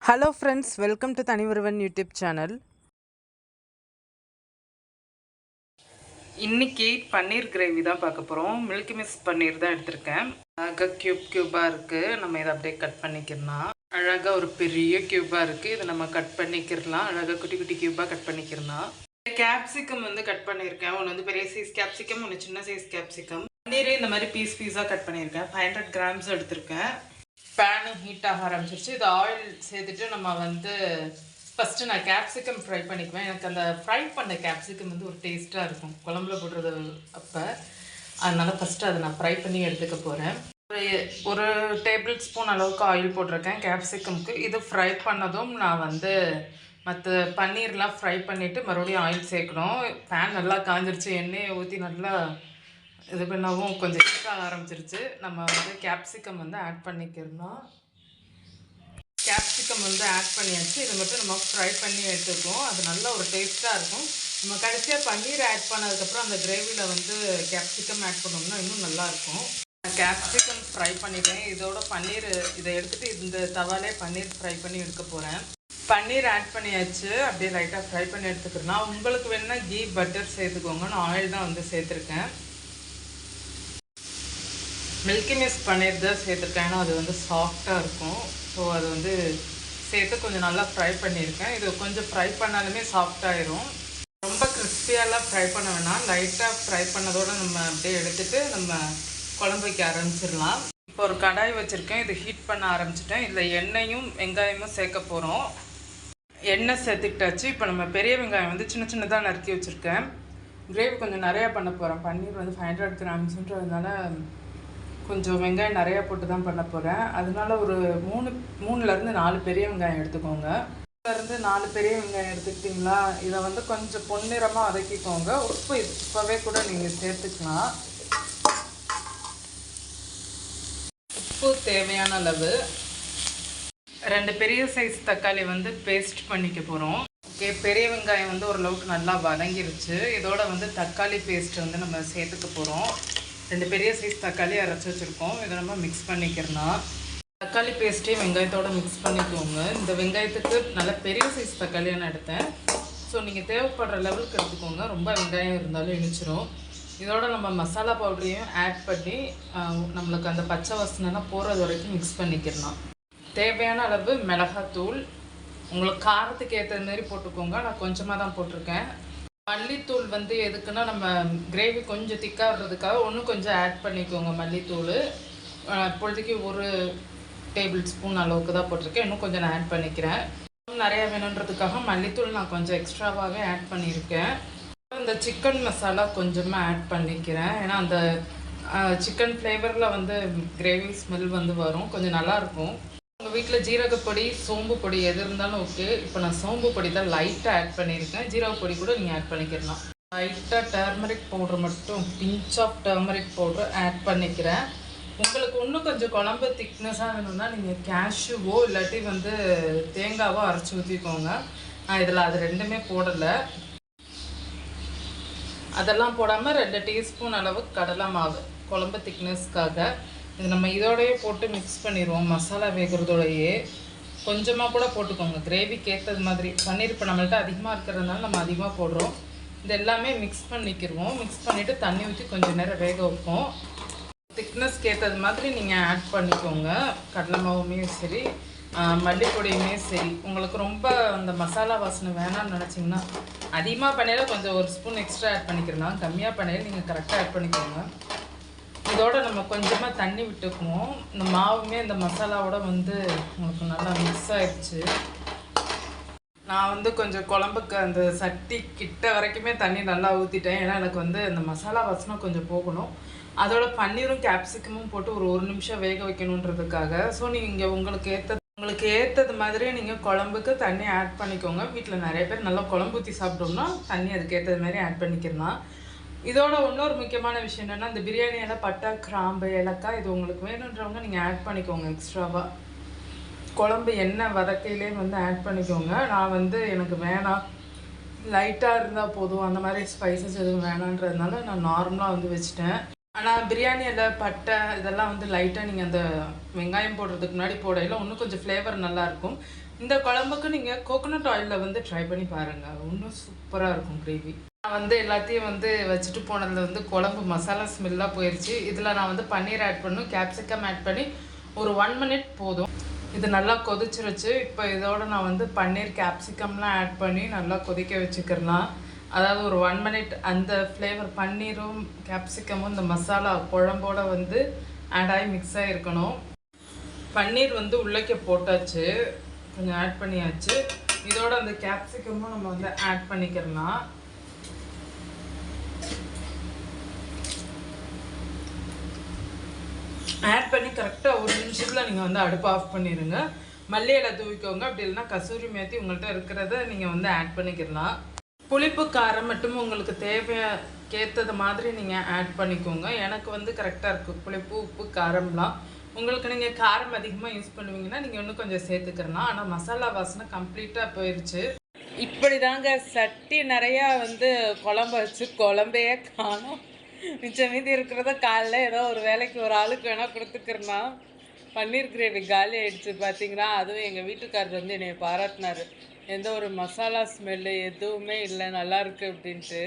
Hello friends, welcome to Thani Oruvan YouTube channel. இன்னைக்கு paneer gravy தான் பார்க்க போகிறோம். மில்கி மிஸ் பன்னீர் தான் எடுத்திருக்கேன். அழகாக க்யூபாக இருக்குது. நம்ம இதை அப்படியே கட் பண்ணிக்கிறலாம். அழகாக ஒரு பெரிய க்யூபாக இருக்குது. இதை நம்ம கட் பண்ணிக்கிறலாம். அழகாக குட்டி குட்டி க்யூபாக கட் பண்ணிக்கிறலாம். கேப்சிகம் வந்து கட் பண்ணியிருக்கேன். ஒன்று வந்து பெரிய சைஸ் கேப்சிகம், ஒன்று சின்ன சைஸ் கேப்சிகம். பன்னீரே இந்த மாதிரி பீஸாக கட் பண்ணியிருக்கேன். 500 கிராம்ஸ் எடுத்திருக்கேன். பேனு ஹீட் ஆக ஆரம்பிச்சிருச்சு. இது ஆயில் சேர்த்துட்டு நம்ம வந்து ஃபஸ்ட்டு நான் கேப்சிகம் ஃப்ரை பண்ணிக்குவேன். எனக்கு அந்த ஃப்ரை பண்ண கேப்சிகம் வந்து ஒரு டேஸ்ட்டாக இருக்கும் குழம்புல போடுறது அப்போ. அதனால் ஃபஸ்ட்டு அதை நான் ஃப்ரை பண்ணி எடுத்துக்க போகிறேன். ஒரு டேபிள் ஸ்பூன் அளவுக்கு ஆயில் போட்டிருக்கேன் கேப்சிகம்க்கு. இது ஃப்ரை பண்ணதும் நான் வந்து மற்ற பன்னீர்லாம் ஃப்ரை பண்ணிவிட்டு மறுபடியும் ஆயில் சேர்க்கணும். பேன் நல்லா காஞ்சிருச்சு. எண்ணெயை ஊற்றி நல்லா இது பண்ணவும் கொஞ்சம் ஹீட்டாக ஆரம்பிச்சிருச்சு. நம்ம வந்து கேப்சிகம் வந்து ஆட் பண்ணிக்கிறோம். கேப்சிகம் வந்து ஆட் பண்ணியாச்சு. இதை மட்டும் நம்ம ஃப்ரை பண்ணி எடுத்துக்குவோம். அது நல்ல ஒரு டேஸ்ட்டாக இருக்கும். நம்ம கடைசியாக பன்னீர் ஆட் பண்ணதுக்கப்புறம் அந்த கிரேவியில் வந்து கேப்சிகம் ஆட் பண்ணோம்னா இன்னும் நல்லாயிருக்கும். கேப்சிகம் ஃப்ரை பண்ணிட்டேன். இதோட பன்னீர் இதை எடுத்துகிட்டு இந்த தவாலே பன்னீர் ஃப்ரை பண்ணி எடுக்க போகிறேன். பன்னீர் ஆட் பண்ணியாச்சு. அப்படியே லைட்டாக ஃப்ரை பண்ணி எடுத்துக்கிறேன். உங்களுக்கு வேணுன்னா கீ பட்டர் சேர்த்துக்கோங்க. நான் ஆயில் தான் வந்து சேர்த்துருக்கேன். மில்கி மிஸ் பன்னீர் தான் சேர்த்துருக்கேன். ஏன்னா அது வந்து சாஃப்டாக இருக்கும். ஸோ அது வந்து சேர்த்து கொஞ்சம் நல்லா ஃப்ரை பண்ணியிருக்கேன். இது கொஞ்சம் ஃப்ரை பண்ணாலுமே சாஃப்டாகிடும். ரொம்ப கிறிஸ்பியாலாம் ஃப்ரை பண்ண வேணாம். லைட்டாக ஃப்ரை பண்ணதோடு நம்ம அப்படியே எடுத்துகிட்டு நம்ம குழம்பு வைக்க ஆரம்பிச்சிடலாம். இப்போ ஒரு கடாய் வச்சுருக்கேன். இது ஹீட் பண்ண ஆரம்பிச்சிட்டேன். இதில் எண்ணெயும் வெங்காயமும் சேர்க்க போகிறோம். எண்ணெய் சேர்த்துக்கிட்டாச்சு. இப்போ நம்ம பெரிய வெங்காயம் வந்து சின்ன சின்னதாக நறுக்கி வச்சுருக்கேன். கிரேவி கொஞ்சம் நிறையா பண்ண போகிறேன். பன்னீர் வந்து 500 கிராம்ஸுன்றதுனால கொஞ்சம் வெங்காயம் நிறையா போட்டு தான் பண்ண போகிறேன். அதனால ஒரு 3லேருந்து 4 பெரிய வெங்காயம் எடுத்துக்கோங்க. 4 பெரிய வெங்காயம் எடுத்துக்கிட்டிங்களா? இதை வந்து கொஞ்சம் பொன்னிறமாக வதக்கிக்கோங்க. உப்பு இப்போவே கூட நீங்கள் சேர்த்துக்கலாம். உப்பு தேவையான அளவு. 2 பெரிய சைஸ் தக்காளி வந்து பேஸ்ட் பண்ணிக்க போகிறோம். ஓகே, பெரிய வெங்காயம் வந்து ஓரளவுக்கு நல்லா வதங்கிருச்சு. இதோட வந்து தக்காளி பேஸ்ட் வந்து நம்ம சேர்த்துக்க போகிறோம். 2 பெரிய சைஸ் தக்காளி அரைச்சி வச்சுருக்கோம். இதை நம்ம மிக்ஸ் பண்ணிக்கிறோம். தக்காளி பேஸ்ட்டையும் வெங்காயத்தோடு மிக்ஸ் பண்ணிக்கோங்க. இந்த வெங்காயத்துக்கு நல்ல பெரிய சைஸ் தக்காளியாக நான் எடுத்தேன். ஸோ நீங்கள் தேவைப்படுற லெவலுக்கு எடுத்துக்கோங்க. ரொம்ப வெங்காயம் இருந்தாலும் இனிச்சிரும். இதோட நம்ம மசாலா பவுடரையும் ஆட் பண்ணி நம்மளுக்கு அந்த பச்சை வாசனைலாம் போகிறது வரைக்கும் மிக்ஸ் பண்ணிக்கிறோம். தேவையான அளவு மிளகாத்தூள். உங்களுக்கு காரத்துக்கு ஏற்ற மாதிரி போட்டுக்கோங்க. நான் கொஞ்சமாக தான் போட்டிருக்கேன். மல்லித்தூள் வந்து எதுக்குன்னா நம்ம கிரேவி கொஞ்சம் திக்காக வர்றதுக்காக ஒன்றும் கொஞ்சம் ஆட் பண்ணிக்கோங்க. மல்லித்தூள் இப்பொழுதைக்கு 1 டேபிள் ஸ்பூன் அளவுக்கு தான் போட்டிருக்கேன். இன்னும் கொஞ்சம் நான் ஆட் பண்ணிக்கிறேன். நிறையா வேணுன்றதுக்காக மல்லித்தூள் நான் கொஞ்சம் எக்ஸ்ட்ராவாகவே ஆட் பண்ணியிருக்கேன். இந்த சிக்கன் மசாலா கொஞ்சமாக ஆட் பண்ணிக்கிறேன். ஏன்னா அந்த சிக்கன் ஃப்ளேவரில் வந்து கிரேவி ஸ்மெல் வந்து வரும். கொஞ்சம் நல்லாயிருக்கும். உங்கள் வீட்டில் ஜீரகப்பொடி, சோம்பு பொடி எது இருந்தாலும் ஓகே. இப்போ நான் சோம்பு பொடி தான் லைட்டாக ஆட் பண்ணியிருக்கேன். ஜீரகப்பொடி கூட நீங்கள் ஆட் பண்ணிக்கிறலாம். லைட்டாக டர்மரிக் பவுடர் மட்டும், pinch of turmeric powder add பண்ணிக்கிறேன். உங்களுக்கு இன்னும் கொஞ்சம் குழம்பு திக்னஸாக வேணும்னா நீங்கள் கேஷ்யூவோ இல்லாட்டி வந்து தேங்காவோ அரைச்சி ஊற்றிக்கோங்க. நான் இதில் அது ரெண்டுமே போடலை. அதெல்லாம் போடாமல் 2 டீஸ்பூன் அளவு கடலை மாவு குழம்பு திக்னஸ்க்காக. இது நம்ம இதோடையே போட்டு மிக்ஸ் பண்ணிடுவோம். மசாலா வேகிறதோடையே கொஞ்சமாக கூட போட்டுக்கோங்க. கிரேவிக்கு ஏற்றது மாதிரி. பன்னீர் இப்போ நம்மள்ட்ட அதிகமாக இருக்கிறதுனால நம்ம அதிகமாக போடுறோம். இது எல்லாமே மிக்ஸ் பண்ணிக்கிடுவோம். மிக்ஸ் பண்ணிவிட்டு தண்ணி ஊற்றி கொஞ்சம் நேரம் வேக வைப்போம். திக்னஸ்க்கு ஏற்றது மாதிரி நீங்கள் ஆட் பண்ணிக்கோங்க. கடலை மாவுமே சரி, மல்லிப்பொடியுமே சரி. உங்களுக்கு ரொம்ப அந்த மசாலா வாசனை வேணாம்னு நினச்சிங்கன்னா அதிகமாக பண்ணையில் கொஞ்சம் 1 ஸ்பூன் எக்ஸ்ட்ரா ஆட் பண்ணிக்கிறோம். கம்மியாக பண்ணையில் நீங்கள் கரெக்டாக ஆட் பண்ணிக்கோங்க. இதோட நம்ம கொஞ்சமாக தண்ணி விட்டுக்குவோம். இந்த மாவுமே இந்த மசாலாவோட வந்து உங்களுக்கு நல்லா மிக்ஸ் ஆயிடுச்சு. நான் வந்து கொஞ்சம் குழம்புக்கு அந்த சட்டி கிட்ட வரைக்குமே தண்ணி நல்லா ஊற்றிட்டேன். ஏன்னா எனக்கு வந்து இந்த மசாலா வாசனை கொஞ்சம் போகணும். அதோட பன்னீரும் கேப்சிகமும் போட்டு ஒரு 1 நிமிஷம் வேக வைக்கணுன்றதுக்காக. ஸோ நீங்கள் உங்களுக்கு ஏற்றது மாதிரி நீங்கள் குழம்புக்கு தண்ணி ஆட் பண்ணிக்கோங்க. வீட்டில் நிறைய பேர் நல்லா குழம்பு ஊற்றி சாப்பிட்டோம்னா தண்ணி அதுக்கு ஏற்றது மாதிரி ஆட் பண்ணிக்கிறலாம். இதோட இன்னொரு முக்கியமான விஷயம் என்னென்னா, இந்த பிரியாணியில் பட்டை, கிராம்பு, ஏலக்காய் இது உங்களுக்கு வேணுன்றவங்க நீங்கள் ஆட் பண்ணிக்கோங்க. எக்ஸ்ட்ராவாக குழம்பு எண்ணெய் வதக்கையிலே வந்து ஆட் பண்ணிக்கோங்க. நான் வந்து எனக்கு வேணாம், லைட்டாக இருந்தால் போதும், அந்த மாதிரி ஸ்பைசஸ் எதுவும் வேணான்றதுனால நான் நார்மலாக வந்து வச்சுட்டேன். ஆனால் பிரியாணியில் பட்டை இதெல்லாம் வந்து லைட்டாக நீங்கள் அந்த வெங்காயம் போடுறதுக்கு முன்னாடி போடையில் இன்னும் கொஞ்சம் ஃப்ளேவர் நல்லாயிருக்கும். இந்த குழம்புக்கு நீங்கள் கோகோனட் ஆயிலில் வந்து ட்ரை பண்ணி பாருங்கள், இன்னும் சூப்பராக இருக்கும் கிரேவி. நான் வந்து எல்லாத்தையும் வந்து வச்சுட்டு போனதில் வந்து குழம்பு மசாலா ஸ்மெல்லாக போயிடுச்சு. இதில் நான் வந்து பன்னீர் ஆட் பண்ணும், கேப்சிகம் ஆட் பண்ணி ஒரு 1 மினிட் போதும். இது நல்லா கொதிச்சிருச்சு. இப்போ இதோட நான் வந்து பன்னீர் கேப்சிகம்லாம் ஆட் பண்ணி நல்லா கொதிக்க வச்சுக்கிறலாம். அதாவது ஒரு 1 மினிட் அந்த ஃப்ளேவர் பன்னீரும் கேப்சிகமும் இந்த மசாலா குழம்போட வந்து ஆட் ஆகி மிக்ஸ் ஆகிருக்கணும். பன்னீர் வந்து உள்ளக்க போட்டாச்சு, கொஞ்சம் ஆட் பண்ணியாச்சு. இதோட அந்த கேப்சிகமும் நம்ம வந்து ஆட் பண்ணிக்கிறலாம். ஆட் பண்ணி கரெக்டாக 1 நிமிஷத்தில் நீங்கள் வந்து அடுப்பு ஆஃப் பண்ணிடுங்க. மல்லி இலை தூவிக்கோங்க, அப்படி இல்லைன்னா கசூரி மேத்தி உங்கள்கிட்ட இருக்கிறத நீங்கள் வந்து ஆட் பண்ணிக்கலாம். புளிப்பு காரம் மட்டும் உங்களுக்கு தேவைக்கேற்றது மாதிரி நீங்கள் ஆட் பண்ணிக்கோங்க. எனக்கு வந்து கரெக்டாக இருக்குது புளிப்பு, உப்பு, காரம்லாம். உங்களுக்கு நீங்கள் காரம் அதிகமாக யூஸ் பண்ணுவீங்கன்னா நீங்கள் இன்னும் கொஞ்சம் சேர்த்துக்கிறலாம். ஆனால் மசாலா வாசனை கம்ப்ளீட்டாக போயிடுச்சு. இப்படி தாங்க சட்டி நிறையா வந்து குழம்பு வச்சு குழம்பையே காணும். மிச்சம் மீதி இருக்கிறத காலைல ஏதோ ஒரு வேலைக்கு ஒரு ஆளுக்கு வேணால் கொடுத்துக்கிறனா. பன்னீர் கிரேவி காலி ஆகிடுச்சு பார்த்தீங்கன்னா. அதுவும் எங்கள் வீட்டுக்காரர் வந்து என்னை பாராட்டினார், எந்த ஒரு மசாலா ஸ்மெல்லு எதுவுமே இல்லை, நல்லாயிருக்கு அப்படின்ட்டு.